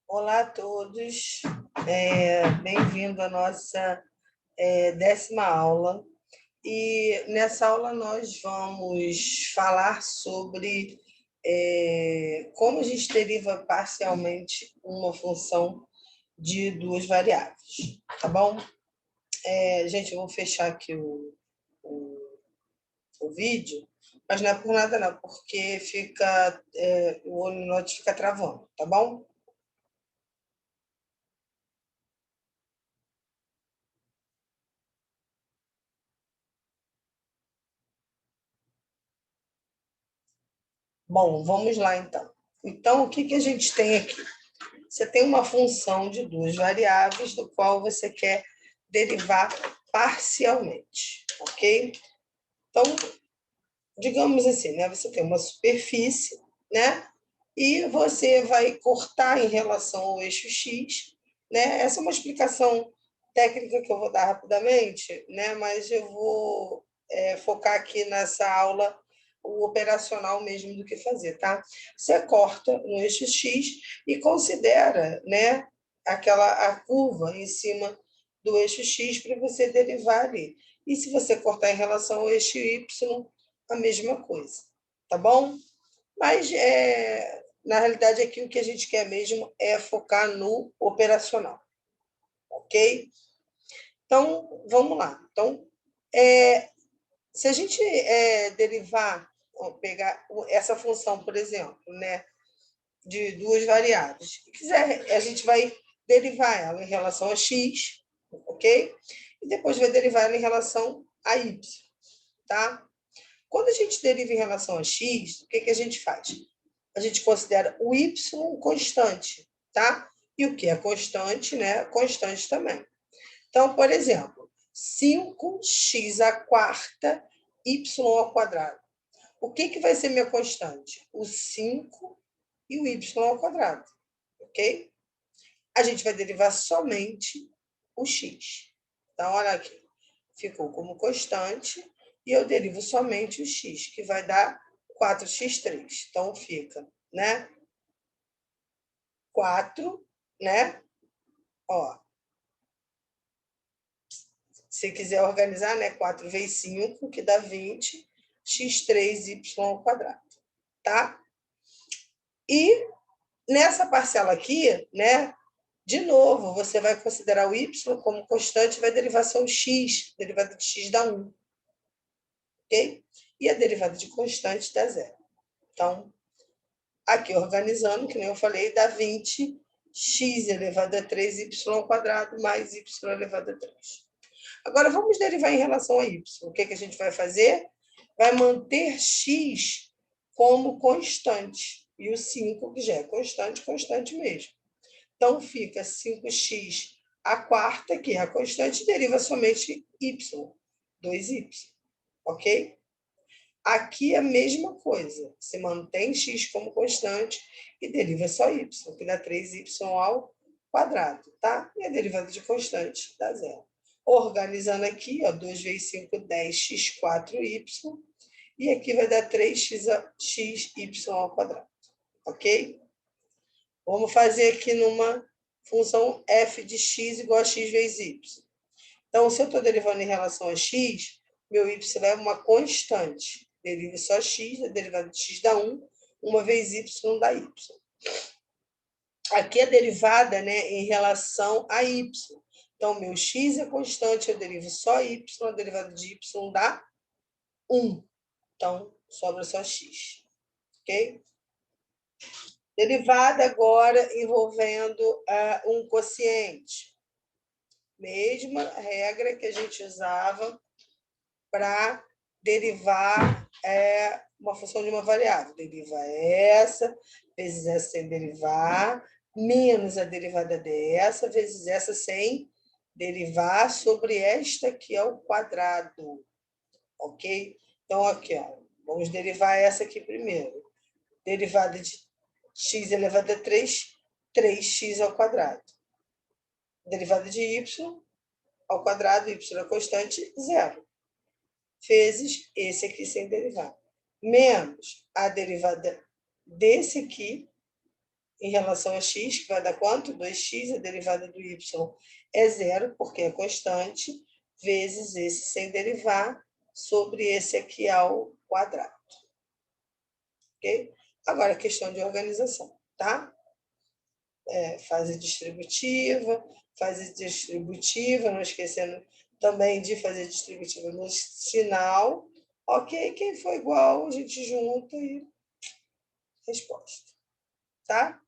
Olá a todos, bem-vindo à nossa 10ª aula. E nessa aula nós vamos falar sobre como a gente deriva parcialmente uma função de duas variáveis, tá bom? Gente, eu vou fechar aqui o, o vídeo, mas não é por nada não, porque o OneNote fica travando, tá bom? Bom, vamos lá então. Então, o que que a gente tem aqui? Você tem uma função de duas variáveis, do qual você quer derivar parcialmente, ok? Então, digamos assim, né? Você tem uma superfície, né? E você vai cortar em relação ao eixo X, né? Essa é uma explicação técnica que eu vou dar rapidamente, né? Mas eu vou focar aqui nessa aula o operacional mesmo do que fazer, tá? Você corta no eixo X e considera, né, a curva em cima do eixo X para você derivar ali. E se você cortar em relação ao eixo Y, a mesma coisa, tá bom? Mas, na realidade, aqui o que a gente quer mesmo é focar no operacional, ok? Então, vamos lá. Então, se a gente derivar, pegar essa função, por exemplo, né, de duas variáveis, se quiser, a gente vai derivar ela em relação a x, ok? E depois vai derivar ela em relação a y, tá? Quando a gente deriva em relação a x, o que que a gente faz? A gente considera o y constante, tá? E o que é constante, né? Constante também. Então, por exemplo, 5x à quarta y ao quadrado. O que que vai ser minha constante? O 5 e o y ao quadrado, ok? A gente vai derivar somente o x. Então, olha aqui, ficou como constante e eu derivo somente o x, que vai dar 4x3. Então, fica, né? 4, né? Ó, se quiser organizar, né? 4 vezes 5, que dá 20, x3y ao quadrado, tá? E nessa parcela aqui, né? De novo, você vai considerar o y como constante, vai derivar seu x, derivada de x dá 1, ok? E a derivada de constante dá 0. Então, aqui organizando, que nem eu falei, dá 20 x elevado a 3 y ao quadrado mais y elevado a 3. Agora, vamos derivar em relação a y. O que que a gente vai fazer? Vai manter x como constante. E o 5, que já é constante, constante mesmo. Então, fica 5x a quarta, que é a constante, deriva somente y, 2y. Ok? Aqui é a mesma coisa. Você mantém x como constante e deriva só y, que dá 3y ao quadrado, tá? E a derivada de constante dá zero. Organizando aqui, ó, 2 vezes 5, 10, x4y. E aqui vai dar 3xy ao quadrado, ok? Vamos fazer aqui numa função f de x igual a x vezes y. Então, se eu estou derivando em relação a x, meu y é uma constante. Derive só x, a derivada de x dá 1, uma vez y dá y. Aqui a derivada, né, em relação a y. Então, meu x é constante, eu derivo só y, a derivada de y dá 1. Então, sobra só x. Ok? Derivada agora envolvendo um quociente. Mesma regra que a gente usava para derivar uma função de uma variável. Deriva essa, vezes essa sem derivar, menos a derivada dessa, vezes essa sem derivar sobre esta aqui ao quadrado. Ok? Então, aqui, ó, vamos derivar essa aqui primeiro. Derivada de x elevado a 3, 3x ao quadrado. Derivada de y ao quadrado, y é constante, zero. Vezes esse aqui sem derivar. Menos a derivada desse aqui, em relação a x, que vai dar quanto? 2x, a derivada do y é zero, porque é constante, vezes esse sem derivar, sobre esse aqui ao quadrado. Ok? Agora, questão de organização, tá? Fase distributiva, não esquecendo também de fazer distributiva no sinal. Ok, quem for igual, a gente junta e resposta, tá?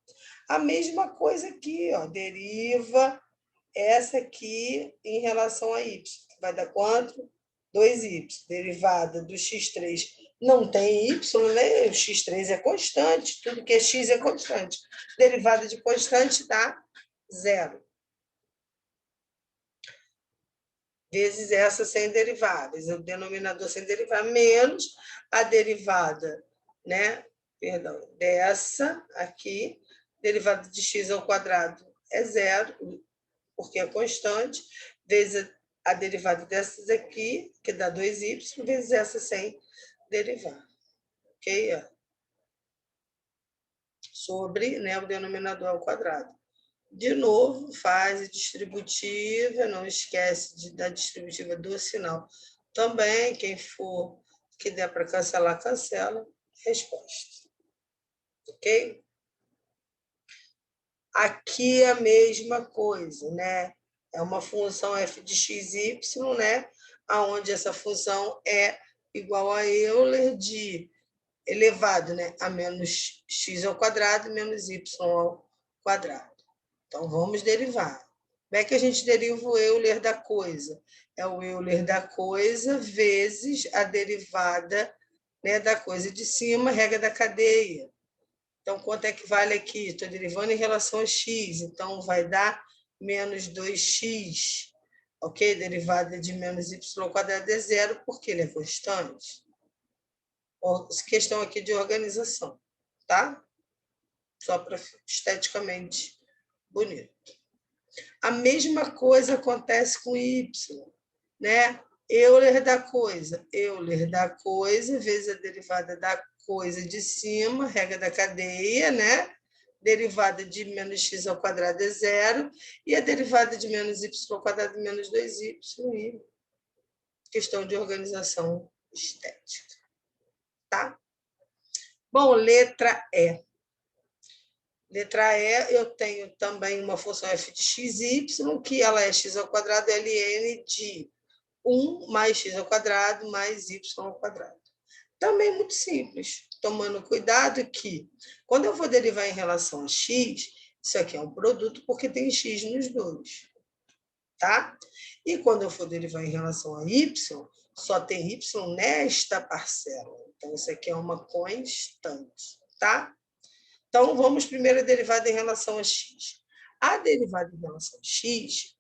A mesma coisa aqui, ó, deriva essa aqui em relação a y, que vai dar quanto? 2y. Derivada do x3 não tem y, né? O x3 é constante, tudo que é x é constante. Derivada de constante dá zero. Vezes essa sem derivadas, o denominador sem derivar, menos a derivada, né? Perdão, dessa aqui, derivada de x ao quadrado é zero, porque é constante, vezes a derivada dessas aqui, que dá 2y, vezes essa sem derivar. Ok? Sobre, né, o denominador ao quadrado. De novo, fase distributiva, não esquece da distributiva do sinal. Também, quem for que der para cancelar, cancela. Resposta. Ok? Aqui é a mesma coisa, né? É uma função f de x, y, né? Onde essa função é igual a Euler de elevado, né? A menos x ao quadrado menos y ao quadrado. Então, vamos derivar. Como é que a gente deriva o Euler da coisa? É o Euler da coisa vezes a derivada, né, da coisa de cima, regra da cadeia. Então, quanto é que vale aqui? Estou derivando em relação a x, então vai dar menos 2x, ok? Derivada de menos y ao quadrado é zero, porque ele é constante. Questão aqui de organização, tá? Só para esteticamente bonito. A mesma coisa acontece com y, né? Euler da coisa vezes a derivada da coisa de cima, regra da cadeia, né? Derivada de menos x ao quadrado é zero, e a derivada de menos y ao quadrado é menos 2y, e questão de organização estética, tá? Bom, letra E. Letra E, eu tenho também uma função f de x, y, que ela é x ao quadrado ln de 1 mais x ao quadrado mais y ao quadrado. Também muito simples, tomando cuidado que, quando eu vou derivar em relação a x, isso aqui é um produto porque tem x nos dois, tá? E quando eu for derivar em relação a y, só tem y nesta parcela. Então, isso aqui é uma constante, tá? Então, vamos primeiro a derivada em relação a x. A derivada em relação a x,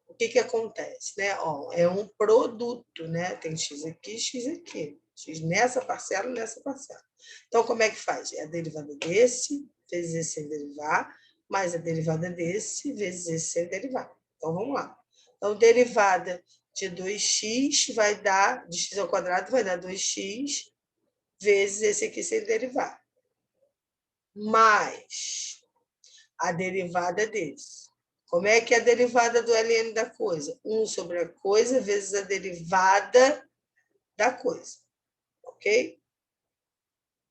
o que acontece? Né? Ó, é um produto, né? Tem x aqui, x aqui. X nessa parcela, nessa parcela. Então, como é que faz? É a derivada desse, vezes esse sem derivar, mais a derivada desse, vezes esse sem derivar. Então, vamos lá. Então, derivada de 2x vai dar, de x ao quadrado, vai dar 2x, vezes esse aqui sem derivar. Mais a derivada desse. Como é que é a derivada do ln da coisa? 1 sobre a coisa vezes a derivada da coisa. Ok?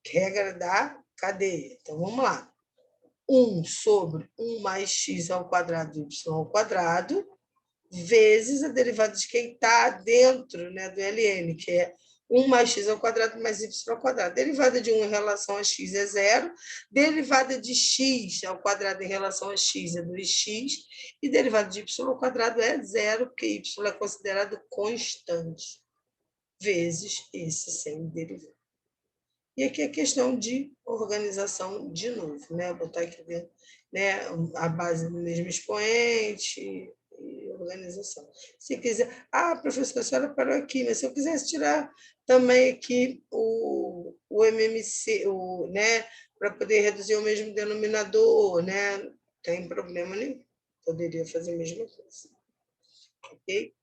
Regra da cadeia. Então, vamos lá. 1 sobre 1 mais x ao quadrado y ao quadrado, vezes a derivada de quem está dentro, né, do ln, que é 1 mais x ao quadrado mais y ao quadrado. Derivada de 1 em relação a x é zero, derivada de x ao quadrado em relação a x é 2x, e derivada de y ao quadrado é zero, porque y é considerado constante, vezes esse sem derivar. E aqui é questão de organização de novo, né? Botar aqui dentro, né, a base do mesmo expoente e organização. Se quiser... Ah, professora, a senhora parou aqui, mas se eu quisesse tirar também aqui o MMC, né, para poder reduzir o mesmo denominador, né? Não tem problema nenhum. Poderia fazer a mesma coisa. Ok?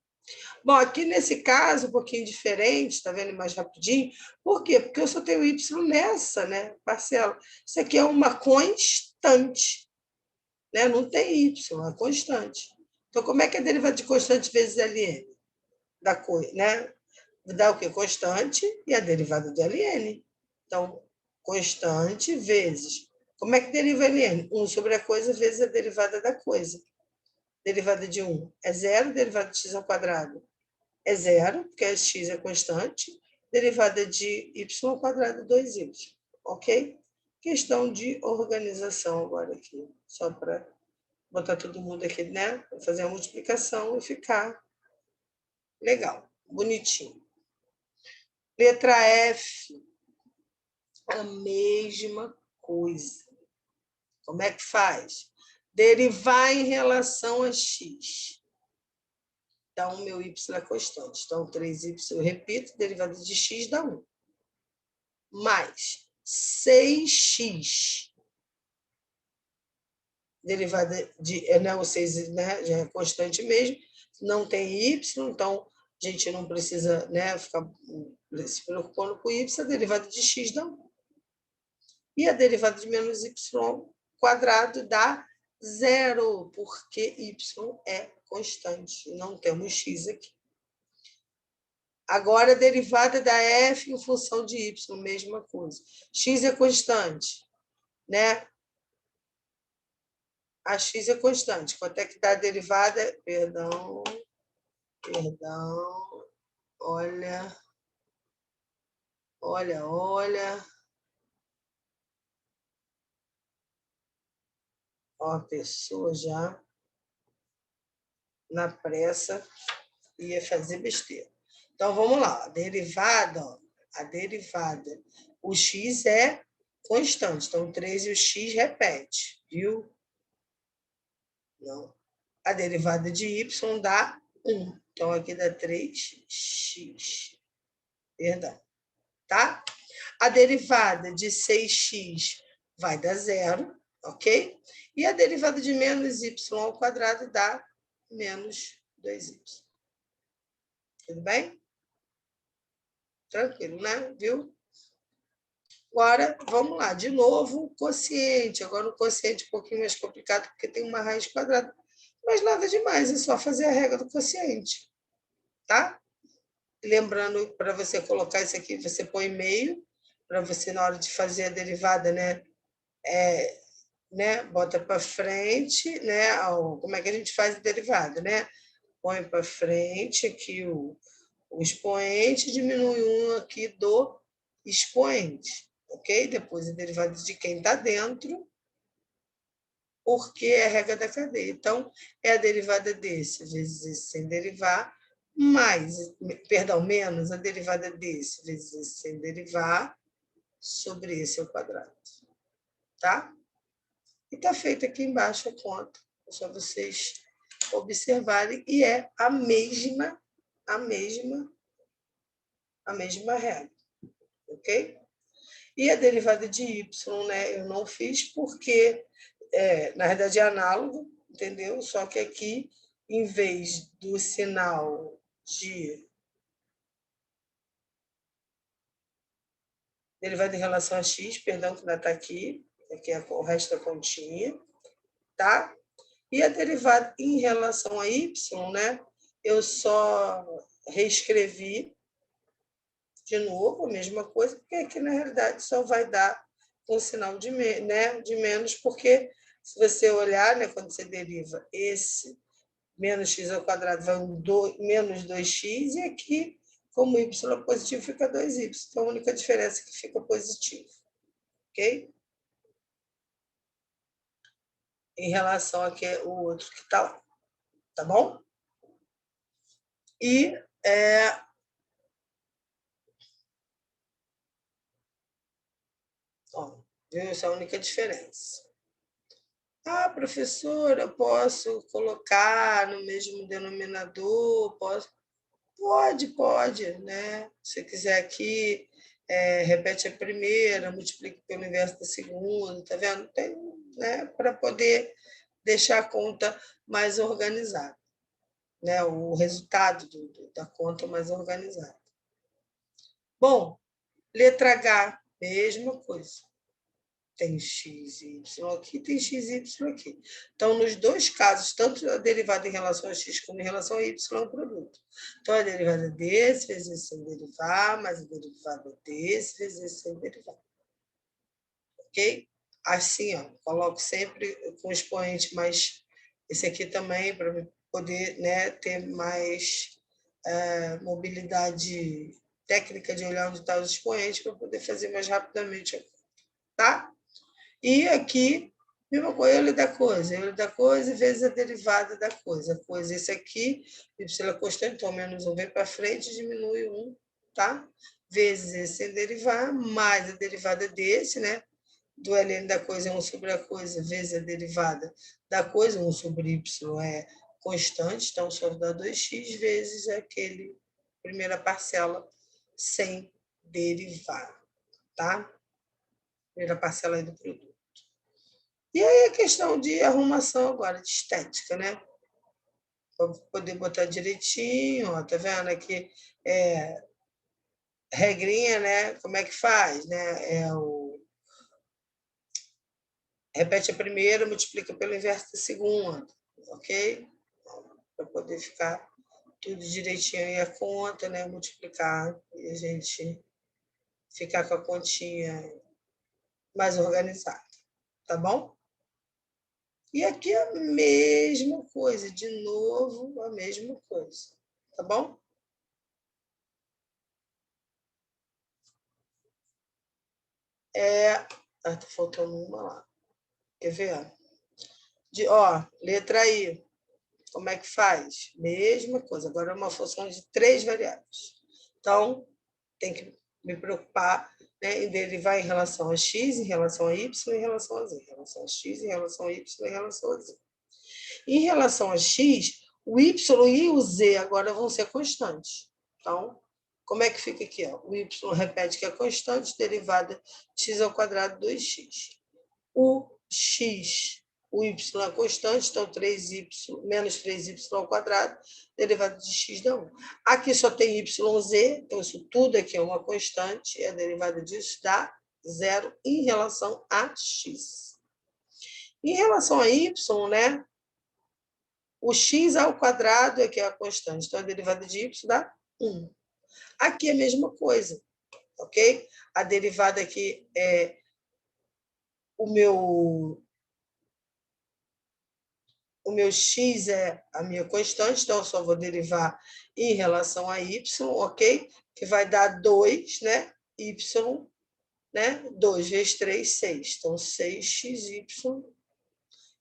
Bom, aqui nesse caso, um pouquinho diferente, está vendo mais rapidinho? Por quê? Porque eu só tenho y nessa, né, parcela. Isso aqui é uma constante. constante, né? Não tem y, é constante. Então, como é que é a derivada de constante vezes ln? Da coisa, né? Dá o quê? Constante e a derivada de ln. Então, constante vezes. Como é que deriva ln? 1 sobre a coisa vezes a derivada da coisa. Derivada de 1 é zero, derivada de x ao quadrado é zero, porque a x é constante. Derivada de y ao quadrado, 2y. Ok? Questão de organização agora aqui, só para botar todo mundo aqui, né? Fazer a multiplicação e ficar legal, bonitinho. Letra F, a mesma coisa. Como é que faz? Derivar em relação a x. Então, o meu y é constante. Então, 3y, eu repito, derivada de x dá 1. Mais 6x. Derivada de... Não, o 6, né, já é constante mesmo. Não tem y, então a gente não precisa, né, ficar se preocupando com y. A derivada de x dá 1. E a derivada de menos y quadrado dá 0, porque y é constante. Não temos x aqui. Agora, a derivada da f em função de y, mesma coisa. X é constante, né? A x é constante. Quanto é que dá a derivada? Perdão. Olha. Ó, a pessoa já na pressa ia fazer besteira. Então, vamos lá. A derivada. O x é constante. Então, 3 e o x repete, viu? Não. A derivada de y dá 1. Então, aqui dá 3x. Perdão. Tá? A derivada de 6x vai dar 0, ok? E a derivada de menos y ao quadrado dá menos 2y. Tudo bem? Tranquilo, né? Viu? Agora, vamos lá. De novo, quociente. Agora, o quociente é um pouquinho mais complicado, porque tem uma raiz quadrada. Mas nada demais, é só fazer a regra do quociente. Tá? Lembrando, para você colocar isso aqui, você põe meio, para você, na hora de fazer a derivada, né, bota para frente, né? Como é que a gente faz a derivada, né? Põe para frente aqui o expoente, diminui 1 aqui do expoente, ok? Depois a derivada de quem está dentro, porque é a regra da cadeia. Então, é a derivada desse vezes esse sem derivar, menos a derivada desse vezes esse sem derivar, sobre esse ao quadrado. Tá? E está feita aqui embaixo a conta. É só vocês observarem. E é a mesma regra. Ok? E a derivada de y, né? Eu não fiz porque, na verdade, é análogo, entendeu? Só que aqui, em vez do sinal de derivada em relação a x, perdão, que ainda está aqui é o resto da continha, tá? E a derivada em relação a y, né? Eu só reescrevi de novo a mesma coisa, porque aqui, na realidade, só vai dar um sinal de menos, porque se você olhar, né, quando você deriva esse menos x ao quadrado, vai menos 2x, e aqui, como y é positivo, fica 2y. Então, a única diferença é que fica positivo. Ok? Em relação ao outro que está lá. Tá bom? E essa é a única diferença. Ah, professora, posso colocar no mesmo denominador? Posso? Pode, né? Se quiser aqui, repete a primeira, multiplica pelo inverso da segunda, tá vendo? Tem, né? Para poder deixar a conta mais organizada, né? O resultado da conta mais organizado. Bom, letra H, mesma coisa. tem x e y aqui, tem x e y aqui. Então, nos dois casos, tanto a derivada em relação a x como em relação a y é um produto. Então, a derivada desse vezes esse sem derivar, mais a derivada desse vezes esse sem derivar. Ok? Assim, ó, coloco sempre com o expoente mais... Esse aqui também, para poder, né, ter mais mobilidade técnica de olhar onde está os expoentes, para poder fazer mais rapidamente, tá? E aqui, mesma coisa, Euler da coisa vezes a derivada da coisa. Coisa, esse aqui, y é constante, então menos 1 vem para frente, diminui 1, tá? Vezes esse sem derivar, mais a derivada desse, né? Do ln da coisa é 1 sobre a coisa, vezes a derivada da coisa, 1 sobre y é constante, então só dá 2x vezes aquele primeira parcela sem derivar, tá? Primeira parcela aí do produto. E aí a questão de arrumação agora, de estética, né? Para poder botar direitinho, ó, tá vendo aqui? Regrinha, né? Como é que faz, né? Repete a primeira, multiplica pelo inverso da segunda, ok? Para poder ficar tudo direitinho aí a conta, né? Multiplicar e a gente ficar com a continha mais organizada, tá bom? E aqui a mesma coisa, de novo a mesma coisa, tá bom? Tá faltando uma lá. Quer ver? Letra I. Como é que faz? Mesma coisa. Agora é uma função de 3 variáveis. Então, tem que me preocupar, né, em derivar em relação a x, em relação a y, em relação a z. Em relação a x, em relação a y, em relação a z. Em relação a x, o y e o z agora vão ser constantes. Então, como é que fica aqui? Ó? O y repete que é constante, derivada de x ao quadrado 2x. O x, o y é constante, então 3y, menos 3y ao quadrado, derivada de x dá 1. Aqui só tem yz, então isso tudo aqui é uma constante, e a derivada disso dá 0 em relação a x. Em relação a y, né, o x ao quadrado é que é a constante, então a derivada de y dá 1. Aqui é a mesma coisa, ok? A derivada aqui é o meu x é a minha constante, então eu só vou derivar em relação a y, ok? Que vai dar 2, né? Y, né? 2 vezes 3, 6. Então, 6xy.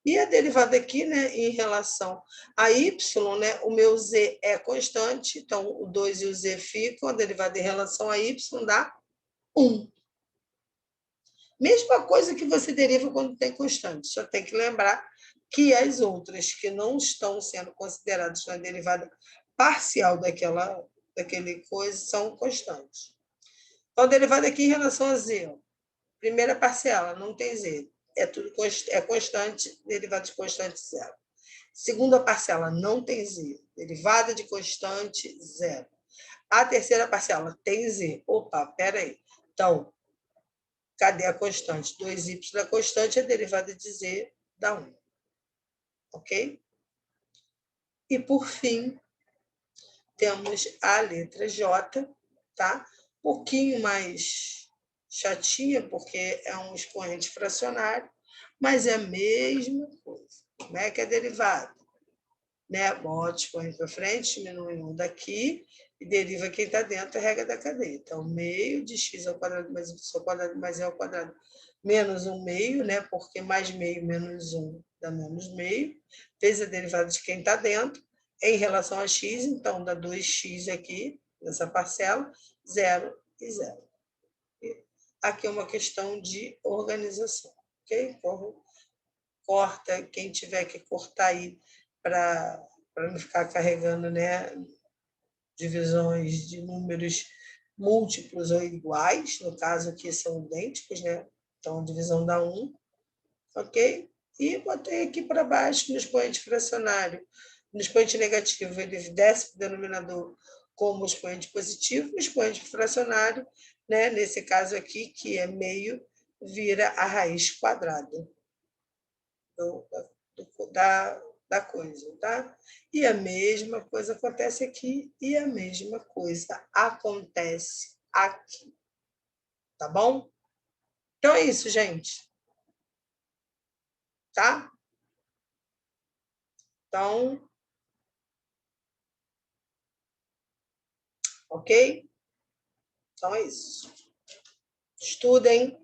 E a derivada aqui, né, em relação a y, né, o meu z é constante, então o 2 e o z ficam, a derivada em relação a y dá 1. Mesma coisa que você deriva quando tem constante, só tem que lembrar que as outras que não estão sendo consideradas na derivada parcial daquele coisa são constantes. Então, a derivada aqui em relação a z, ó, primeira parcela, não tem z, é constante, derivada de constante, 0. Segunda parcela, não tem z, derivada de constante, 0. A terceira parcela tem z. Opa, peraí. Então, cadê a constante? 2y é constante, a derivada de z dá 1. Ok? E, por fim, temos a letra J, tá? Um pouquinho mais chatinha, porque é um expoente fracionário, mas é a mesma coisa. Como é que é a derivada? Né? Bota o expoente para frente, diminui 1 daqui, e deriva quem está dentro, a regra da cadeia. Então, meio de x ao quadrado mais y ao quadrado mais e ao quadrado menos 1 meio, né? Porque mais meio menos 1 dá menos meio, vezes a derivada de quem está dentro, em relação a x, então dá 2x aqui, nessa parcela, 0 e 0. Aqui é uma questão de organização, ok? Corta, quem tiver que cortar aí para não ficar carregando, né, divisões de números múltiplos ou iguais, no caso aqui são idênticos, né? Então, a divisão dá 1, ok? E botei aqui para baixo no expoente fracionário. No expoente negativo, ele desce para o denominador como expoente positivo, no expoente fracionário, né? Nesse caso aqui, que é meio, vira a raiz quadrada da coisa, tá? E a mesma coisa acontece aqui e a mesma coisa acontece aqui, tá bom? Então é isso, gente, tá? Então, ok? Então é isso. Estudem.